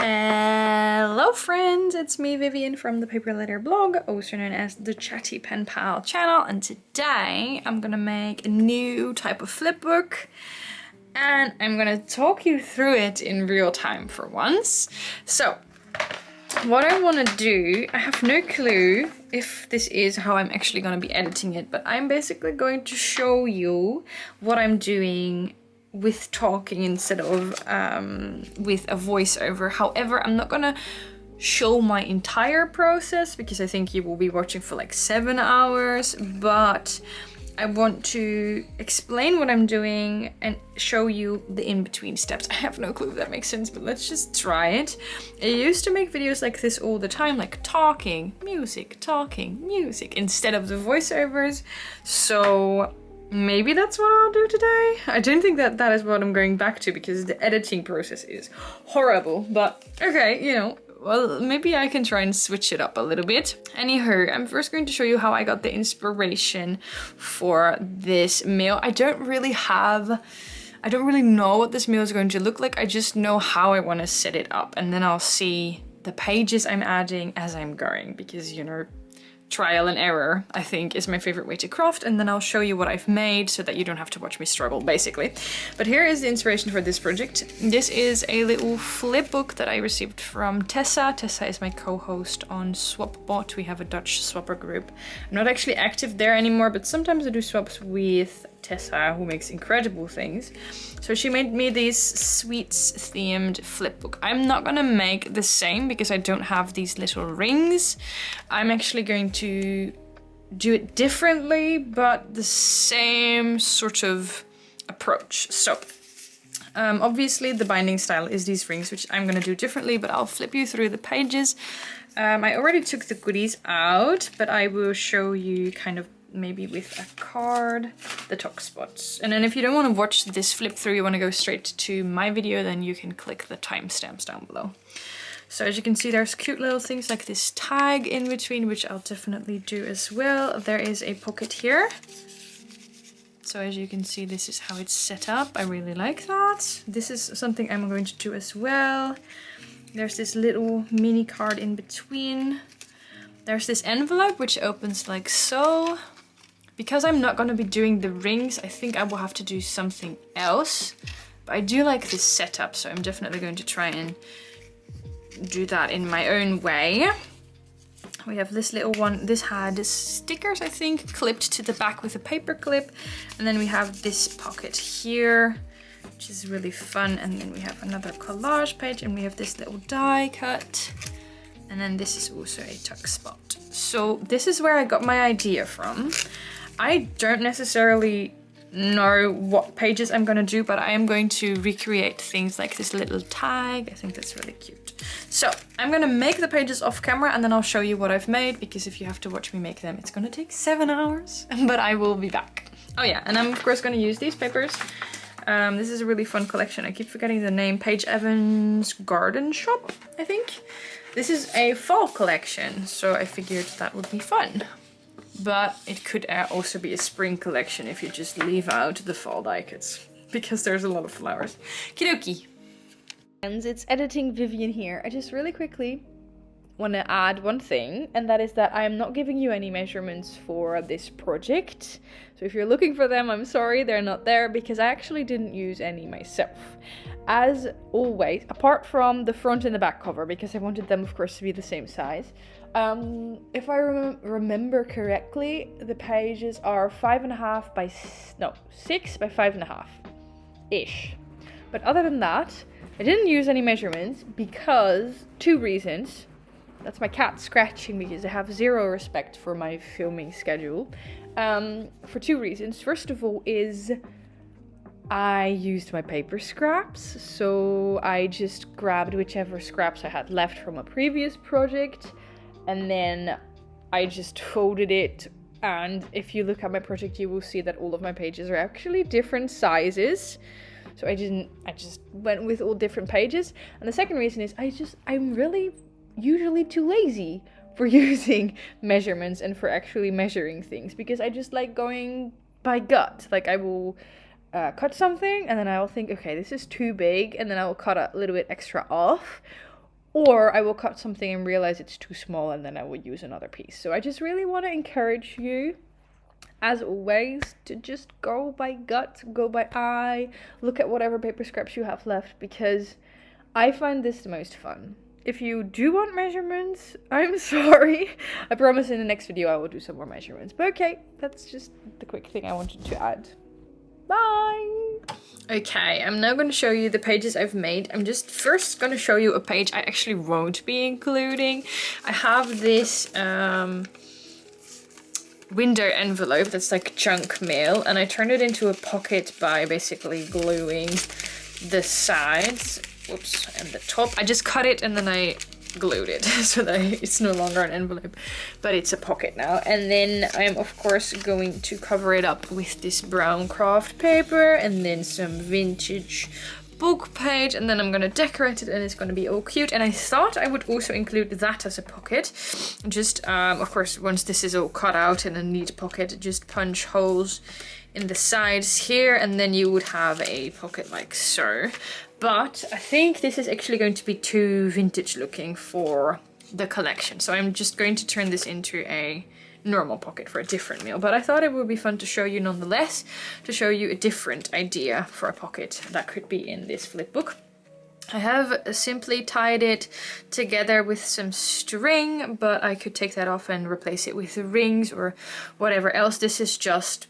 Hello friends, it's me Vivian from ThePaperLetterBlog, also known as the Chatty Pen Pal channel, and today I'm gonna make a new type of flipbook and I'm gonna talk you through it in real time for once. So what I want to do, I have no clue if this is how I'm actually going to be editing it, but I'm basically going to show you what I'm doing with talking instead of with a voiceover. However, I'm not going to show my entire process because I think you will be watching for like 7 hours, but I want to explain what I'm doing and show you the in-between steps. I have no clue if that makes sense, but let's just try it. I used to make videos like this all the time, like talking, music, instead of the voiceovers. So maybe that's what I'll do today. I don't think that that is what I'm going back to because the editing process is horrible, but okay, you know. Well, maybe I can try and switch it up a little bit. Anywho, I'm first going to show you how I got the inspiration for this mail. I don't really know what this mail is going to look like. I just know how I want to set it up, and then I'll see the pages I'm adding as I'm going because, you know, trial and error, I think, is my favorite way to craft, and then I'll show you what I've made so that you don't have to watch me struggle, basically. But here is the inspiration for this project. This is a little flip book that I received from Tessa. Tessa is my co-host on SwapBot. We have a Dutch swapper group. I'm not actually active there anymore, but sometimes I do swaps with Tessa, who makes incredible things. So she made me this sweets themed flip book. I'm not gonna make the same because I don't have these little rings. I'm actually going to do it differently, but the same sort of approach. So obviously the binding style is these rings, which I'm gonna do differently, but I'll flip you through the pages. I already took the goodies out, but I will show you kind of maybe with a card, the talk spots. And then if you don't want to watch this flip through, you want to go straight to my video, then you can click the timestamps down below. So as you can see, there's cute little things like this tag in between, which I'll definitely do as well. There is a pocket here. So as you can see, this is how it's set up. I really like that. This is something I'm going to do as well. There's this little mini card in between. There's this envelope which opens like so. Because I'm not going to be doing the rings, I think I will have to do something else. But I do like this setup, so I'm definitely going to try and do that in my own way. We have this little one. This had stickers, I think, clipped to the back with a paper clip. And then we have this pocket here, which is really fun. And then we have another collage page, and we have this little die cut. And then this is also a tuck spot. So this is where I got my idea from. I don't necessarily know what pages I'm gonna do, but I am going to recreate things like this little tag. I think that's really cute. So I'm gonna make the pages off camera and then I'll show you what I've made, because if you have to watch me make them, it's gonna take 7 hours, but I will be back. Oh yeah, and I'm of course gonna use these papers. This is a really fun collection. I keep forgetting the name. Paige Evans Garden Shop, I think. This is a fall collection, so I figured that would be fun. But it could also be a spring collection if you just leave out the fall die cuts, because there's a lot of flowers. Kidoki. And it's editing Vivian here. I just really quickly want to add one thing, and that is that I am not giving you any measurements for this project. So if you're looking for them, I'm sorry, they're not there because I actually didn't use any myself. As always, apart from the front and the back cover, because I wanted them of course to be the same size. If I remember correctly, the pages are 5.5 by 6 by 5.5 ish. But other than that, I didn't use any measurements because 2 reasons. That's my cat scratching because I have zero respect for my filming schedule. For 2 reasons. First of all is I used my paper scraps. So I just grabbed whichever scraps I had left from a previous project. And then I just folded it. And if you look at my project, you will see that all of my pages are actually different sizes. So I just went with all different pages. And the second reason is I'm really usually too lazy for using measurements and for actually measuring things, because I just like going by gut. Like I will cut something and then I will think, okay, this is too big, and then I will cut a little bit extra off. Or I will cut something and realize it's too small and then I will use another piece. So I just really want to encourage you, as always, to just go by gut, go by eye, look at whatever paper scraps you have left, because I find this the most fun. If you do want measurements, I'm sorry. I promise in the next video I will do some more measurements. But okay, that's just the quick thing I wanted to add. Bye! Okay, I'm now going to show you the pages I've made. I'm just first going to show you a page I actually won't be including. I have this window envelope that's like junk mail, and I turned it into a pocket by basically gluing the sides, whoops, and the top. I just cut it and then I glued it so that it's no longer an envelope, but it's a pocket now. And then I'm of course going to cover it up with this brown craft paper and then some vintage book page, and then I'm gonna decorate it and it's gonna be all cute. And I thought I would also include that as a pocket. Just of course, once this is all cut out in a neat pocket, just punch holes in the sides here and then you would have a pocket like so. But I think this is actually going to be too vintage looking for the collection, so I'm just going to turn this into a normal pocket for a different meal. But I thought it would be fun to show you nonetheless, to show you a different idea for a pocket that could be in this flip book. I have simply tied it together with some string, but I could take that off and replace it with rings or whatever else. This is just,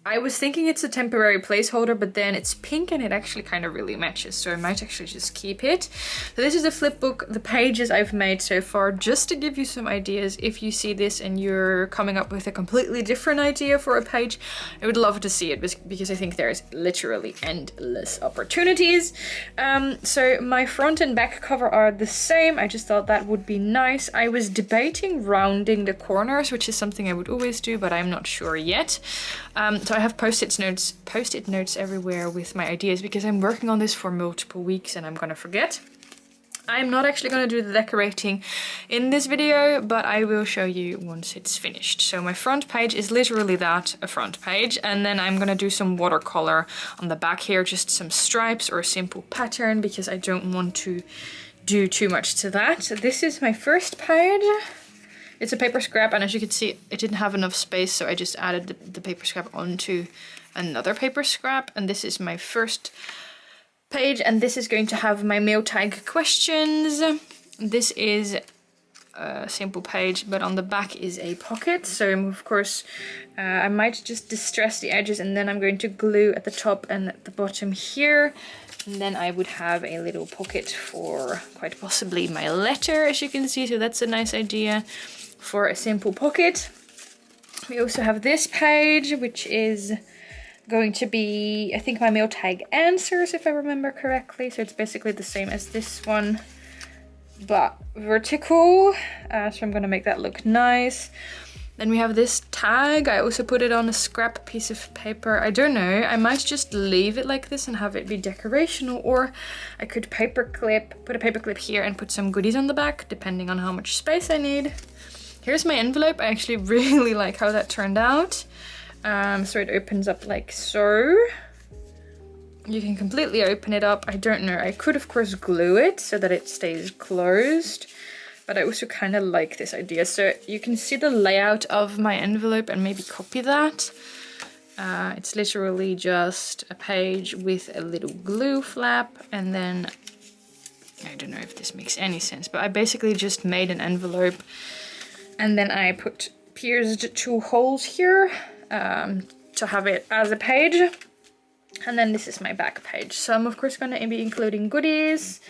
I was thinking it's a temporary placeholder, but then it's pink and it actually kind of really matches, so I might actually just keep it. So this is the flip book, the pages I've made so far, just to give you some ideas. If you see this and you're coming up with a completely different idea for a page, I would love to see it, because I think there's literally endless opportunities. So my front and back cover are the same. I just thought that would be nice. I was debating rounding the corners, which is something I would always do, but I'm not sure yet. So I have post-it notes everywhere with my ideas, because I'm working on this for multiple weeks and I'm gonna forget. I'm not actually gonna do the decorating in this video, but I will show you once it's finished. So my front page is literally that, a front page, and then I'm gonna do some watercolor on the back here, just some stripes or a simple pattern, because I don't want to do too much to that. So this is my first page. It's a paper scrap, and as you can see, it didn't have enough space, so I just added the paper scrap onto another paper scrap. And this is my first page, and this is going to have my mail tag questions. This is a simple page, but on the back is a pocket. So of course, I might just distress the edges, and then I'm going to glue at the top and at the bottom here. And then I would have a little pocket for quite possibly my letter, as you can see. So that's a nice idea for a simple pocket. We also have this page, which is going to be, I think, my mail tag answers, if I remember correctly. So it's basically the same as this one, but vertical. So I'm gonna make that look nice. Then we have this tag. I also put it on a scrap piece of paper. I don't know, I might just leave it like this and have it be decorational, or I could put a paper clip here and put some goodies on the back, depending on how much space I need. Here's my envelope. I actually really like how that turned out. So it opens up like so. You can completely open it up. I don't know, I could of course glue it so that it stays closed, but I also kind of like this idea. So you can see the layout of my envelope and maybe copy that. It's literally just a page with a little glue flap, and then, I don't know if this makes any sense, but I basically just made an envelope and then I pierced 2 holes here to have it as a page. And then this is my back page. So I'm of course going to be including goodies,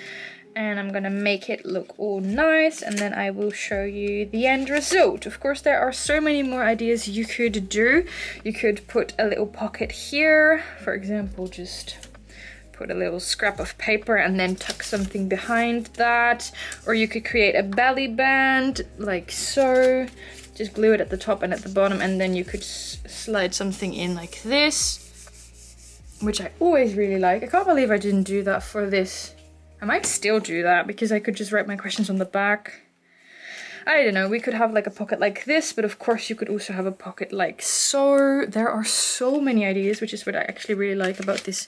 and I'm gonna make it look all nice, and then I will show you the end result. Of course, there are so many more ideas you could do. You could put a little pocket here, for example, just put a little scrap of paper and then tuck something behind that. Or you could create a belly band like so, just glue it at the top and at the bottom, and then you could slide something in like this, which I always really like. I can't believe I didn't do that for this. I might still do that, because I could just write my questions on the back. I don't know, we could have like a pocket like this, but of course you could also have a pocket like so. There are so many ideas, which is what I actually really like about this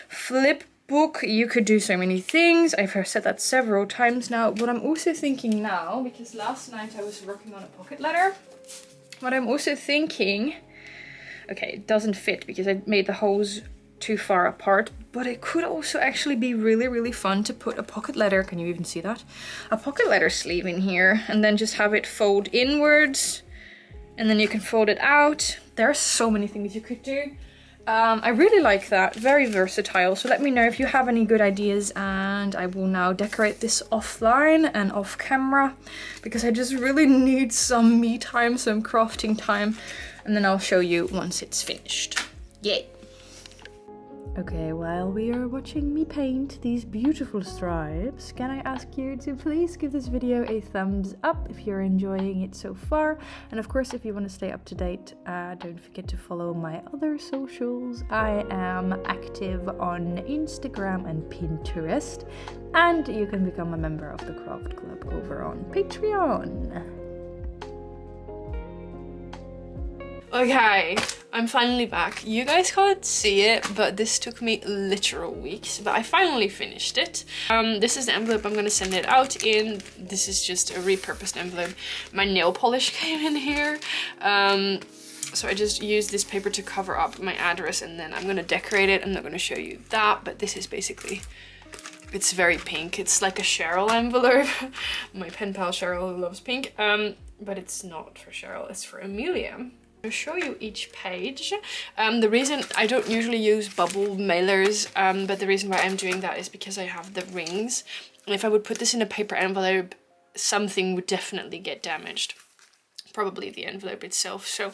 flip book, you could do so many things. I've said that several times now. What I'm also thinking now, because last night I was working on a pocket letter, what I'm also thinking, okay, it doesn't fit because I made the holes too far apart, but it could also actually be really, really fun to put a pocket letter, can you even see that? A pocket letter sleeve in here, and then just have it fold inwards, and then you can fold it out. There are so many things you could do. I really like that, very versatile. So let me know if you have any good ideas, and I will now decorate this offline and off camera because I just really need some me time, some crafting time, and then I'll show you once it's finished. Yay! Okay, while we are watching me paint these beautiful stripes, can I ask you to please give this video a thumbs up if you're enjoying it so far? And of course, if you want to stay up to date, don't forget to follow my other socials. I am active on Instagram and Pinterest, and you can become a member of the Craft Club over on Patreon. Okay, I'm finally back. You guys can't see it, but this took me literal weeks, but I finally finished it. This is the envelope I'm gonna send it out in. This is just a repurposed envelope. My nail polish came in here. So I just used this paper to cover up my address, and then I'm gonna decorate it. I'm not gonna show you that, but this is basically, it's very pink. It's like a Cheryl envelope. My pen pal Cheryl loves pink, but it's not for Cheryl, it's for Amelia. I'll show you each page. The reason I don't usually use bubble mailers, but the reason why I'm doing that is because I have the rings. And if I would put this in a paper envelope, something would definitely get damaged. Probably the envelope itself. So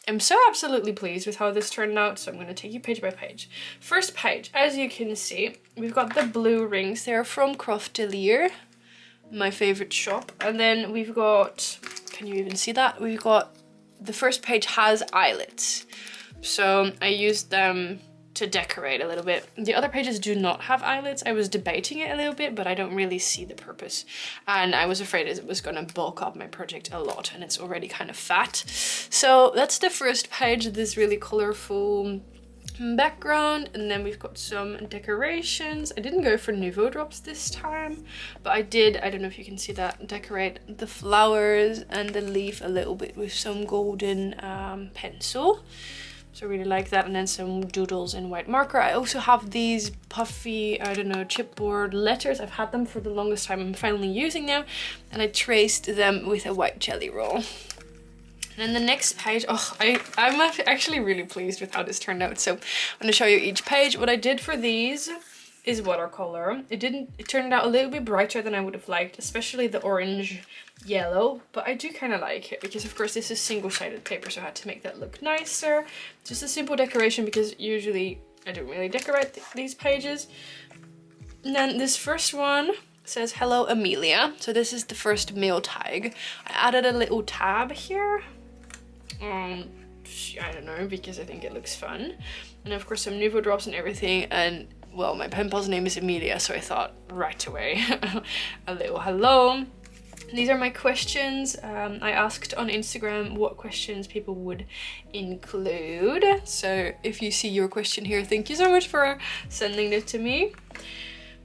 I'm so absolutely pleased with how this turned out. So I'm going to take you page by page. First page, as you can see, we've got the blue rings. They're from Dile, my favorite shop. And then we've got, can you even see that? We've got, the first page has eyelets, so I used them to decorate a little bit. The other pages do not have eyelets. I was debating it a little bit, but I don't really see the purpose, and I was afraid it was gonna bulk up my project a lot, and it's already kind of fat. So that's the first page, this really colorful background, and then we've got some decorations. I didn't go for Nuvo Drops this time, but I did, I don't know if you can see that, decorate the flowers and the leaf a little bit with some golden pencil. So I really like that, and then some doodles in white marker. I also have these puffy, I don't know, chipboard letters. I've had them for the longest time. I'm finally using them, and I traced them with a white jelly roll. And then the next page, oh, I'm actually really pleased with how this turned out. So I'm going to show you each page. What I did for these is watercolor. It turned out a little bit brighter than I would have liked, especially the orange yellow, but I do kind of like it because of course this is single-sided paper, so I had to make that look nicer. Just a simple decoration because usually I don't really decorate these pages. And then this first one says hello Amelia, so this is the first mail tag. I added a little tab here. I don't know, because I think it looks fun. And of course some Nuvo Drops and everything, and well, my pen pal's name is Amelia, so I thought right away a little hello. These are my questions. I asked on Instagram what questions people would include, so if you see your question here, thank you so much for sending it to me.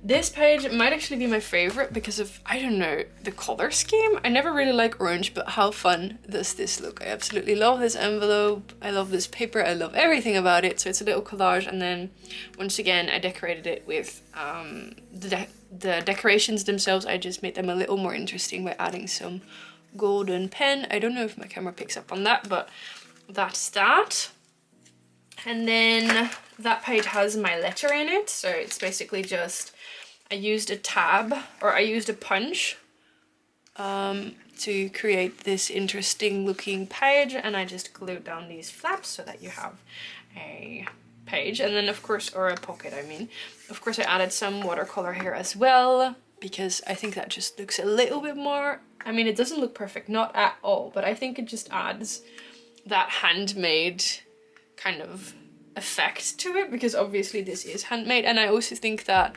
This page might actually be my favorite because of, I don't know, the color scheme. I never really like orange, but how fun does this look? I absolutely love this envelope. I love this paper. I love everything about it. So it's a little collage, and then once again I decorated it with the decorations themselves. I just made them a little more interesting by adding some golden pen. I don't know if my camera picks up on that, but that's that. And then that page has my letter in it, so it's basically just, I used a tab, or I used a punch to create this interesting looking page, and I just glued down these flaps so that you have a page. And then of course, or a pocket I mean, of course I added some watercolor here as well, because I think that just looks a little bit more, I mean it doesn't look perfect, not at all, but I think it just adds that handmade kind of effect to it, because obviously this is handmade. And I also think that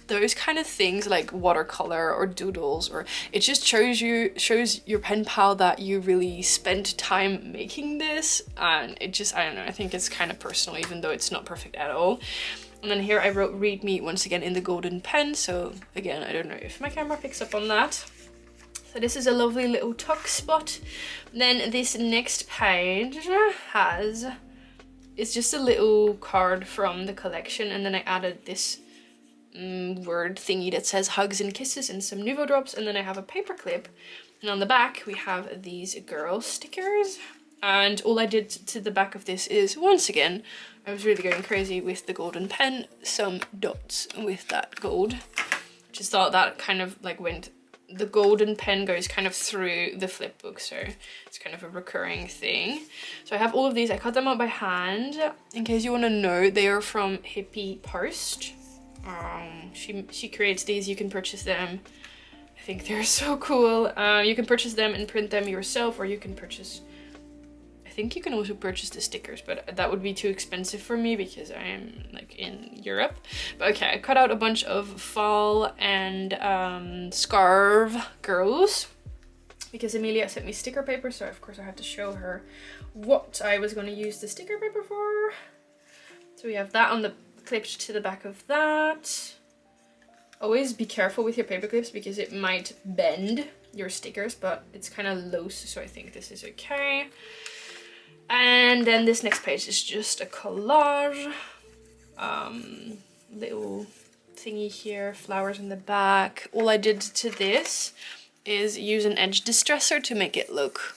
those kind of things like watercolor or doodles, or it just shows your pen pal that you really spent time making this, and it just, I don't know, I think it's kind of personal even though it's not perfect at all. And then here I wrote read me once again in the golden pen. So again, I don't know if my camera picks up on that. So this is a lovely little tuck spot. Then this next page it's just a little card from the collection, and then I added this word thingy that says hugs and kisses and some Nuvo Drops, and then I have a paper clip, and on the back we have these girl stickers. And all I did to the back of this is, once again, I was really going crazy with the golden pen, some dots with that gold. Just thought that kind of like went, the golden pen goes kind of through the flip book, so it's kind of a recurring thing. So I have all of these. I cut them out by hand. In case you want to know, they are from Hippie Post. She creates these. You can purchase them. I think they're so cool. You can purchase them and print them yourself, or you can purchase, I think you can also purchase the stickers, but that would be too expensive for me because I am like in Europe. But okay, I cut out a bunch of fall and scarf girls because Emilia sent me sticker paper, so of course I had to show her what I was going to use the sticker paper for. So we have that on the clipped to the back of that. Always be careful with your paper clips because it might bend your stickers, but it's kind of loose, so I think this is okay. And then this next page is just a collage. Little thingy here, flowers in the back. All I did to this is use an edge distresser to make it look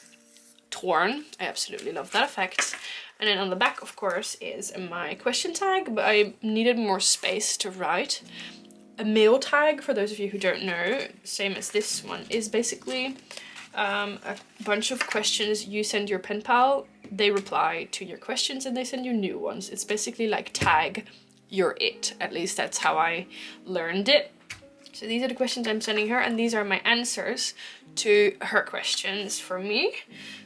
torn. I absolutely love that effect. And then on the back, of course, is my question tag, but I needed more space to write. A mail tag, for those of you who don't know, same as this one, is basically a bunch of questions. You send your pen pal, they reply to your questions, and they send you new ones. It's basically like tag you're it. At least that's how I learned it. So these are the questions I'm sending her, and these are my answers to her questions for me.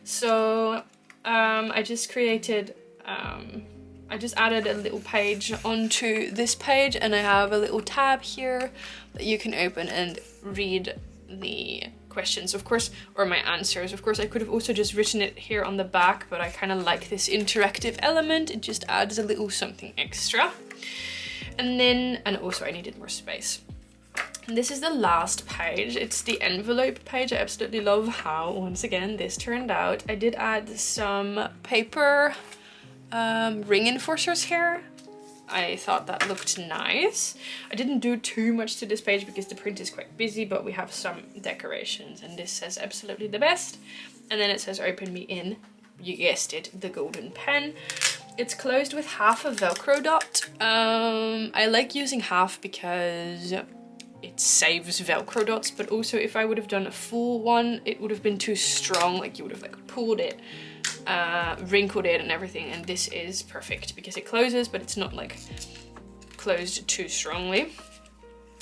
So I just created, I just added a little page onto this page, and I have a little tab here that you can open and read the questions, of course, or my answers. Of course, I could have also just written it here on the back, but I kind of like this interactive element. It just adds a little something extra. And then, and also I needed more space. And this is the last page. It's the envelope page. I absolutely love how, once again, this turned out. I did add some paper ring enforcers here. I thought that looked nice. I didn't do too much to this page because the print is quite busy, but we have some decorations, and this says absolutely the best. And then it says open me in, you guessed it, the golden pen. It's closed with half a Velcro dot. I like using half because it saves Velcro dots, but also if I would have done a full one, it would have been too strong. Like you would have like pulled it, wrinkled it and everything, and this is perfect because it closes, but it's not like closed too strongly.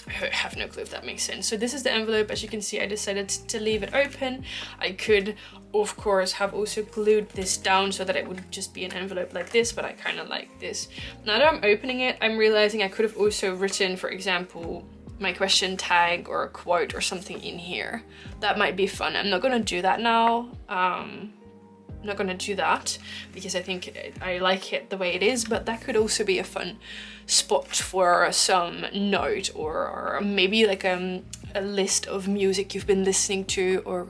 I have no clue if that makes sense. So this is the envelope. As you can see, I decided to leave it open. I could, of course, have also glued this down so that it would just be an envelope like this, but I kind of like this. Now that I'm opening it, I'm realizing I could have also written, for example, my question tag or a quote or something in here. That might be fun. I'm not gonna do that now. I'm not gonna do that because I think I like it the way it is, but that could also be a fun spot for some note or maybe like a list of music you've been listening to or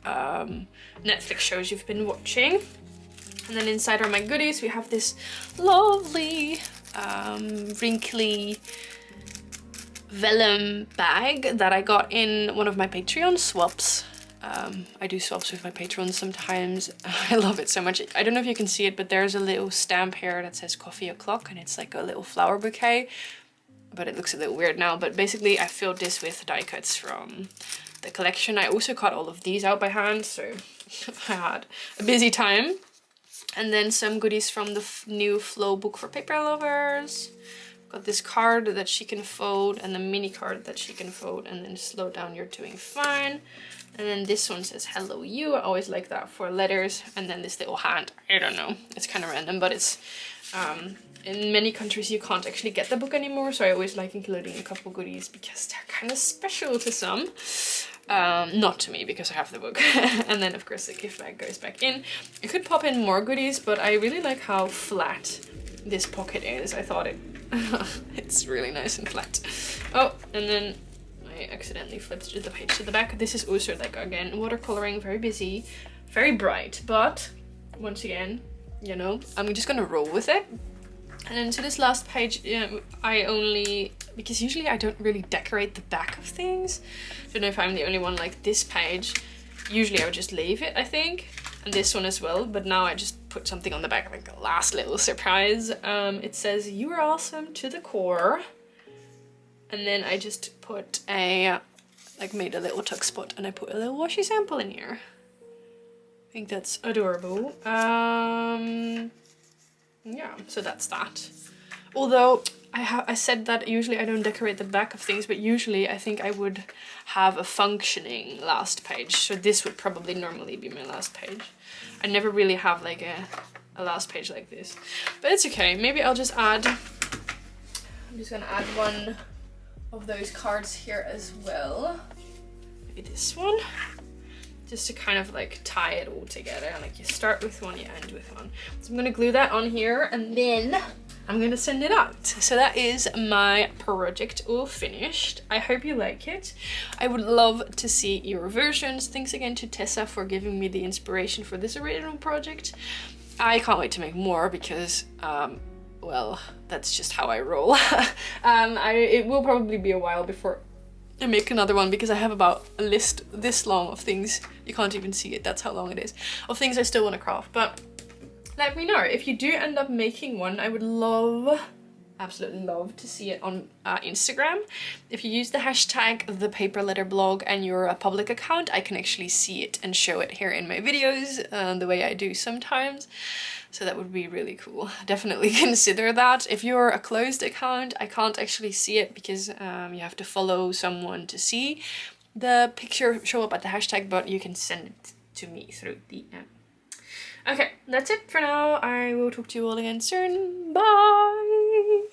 Netflix shows you've been watching. And then inside are my goodies. We have this lovely wrinkly vellum bag that I got in one of my Patreon swaps. I do swaps with my patrons sometimes. I love it so much. I don't know if you can see it, but there's a little stamp here that says coffee o'clock, and it's like a little flower bouquet, but it looks a little weird now. But basically I filled this with die cuts from the collection. I also cut all of these out by hand, so I had a busy time. And then some goodies from the new flow book for paper lovers. Got this card that she can fold and the mini card that she can fold, and then slow down, you're doing fine. And then this one says hello you. I always like that for letters. And then this little hand, I don't know, it's kind of random, but it's in many countries you can't actually get the book anymore, so I always like including a couple goodies because they're kind of special to some. Not to me because I have the book. And then of course the gift bag goes back in. You could pop in more goodies, but I really like how flat this pocket is. I thought it's really nice and flat. Oh, and then I accidentally flipped the page to the back. This is also like, again, watercoloring, very busy, very bright, but once again, you know, I'm just gonna roll with it. And then to this last page, I only, because usually I don't really decorate the back of things. Don't know if I'm the only one. Like this page, usually I would just leave it, I think, and this one as well, but now I just put something on the back, like a last little surprise. It says, "You are awesome to the core." And then I just put a, like, made a little tuck spot, and I put a little washi sample in here. I think that's adorable. Yeah, so that's that. Although I said that usually I don't decorate the back of things, but usually I think I would have a functioning last page. So this would probably normally be my last page. I never really have like a last page like this, but it's okay. Maybe I'll just add, I'm just gonna add one of those cards here as well. Maybe this one. Just to kind of like tie it all together. Like you start with one, you end with one. So I'm gonna glue that on here and then I'm gonna send it out. So that is my project all finished. I hope you like it. I would love to see your versions. Thanks again to Tessa for giving me the inspiration for this original project. I can't wait to make more because, well, that's just how I roll. It will probably be a while before I make another one because I have about a list this long of things. You can't even see it, that's how long it is, of things I still want to craft. But let me know if you do end up making one. I would love, absolutely love to see it on Instagram. If you use the hashtag ThePaperLetterBlog and you're a public account, I can actually see it and show it here in my videos the way I do sometimes. So that would be really cool. Definitely consider that. If you're a closed account, I can't actually see it because you have to follow someone to see the picture show up at the hashtag, but you can send it to me through DM. Okay, that's it for now. I will talk to you all again soon. Bye!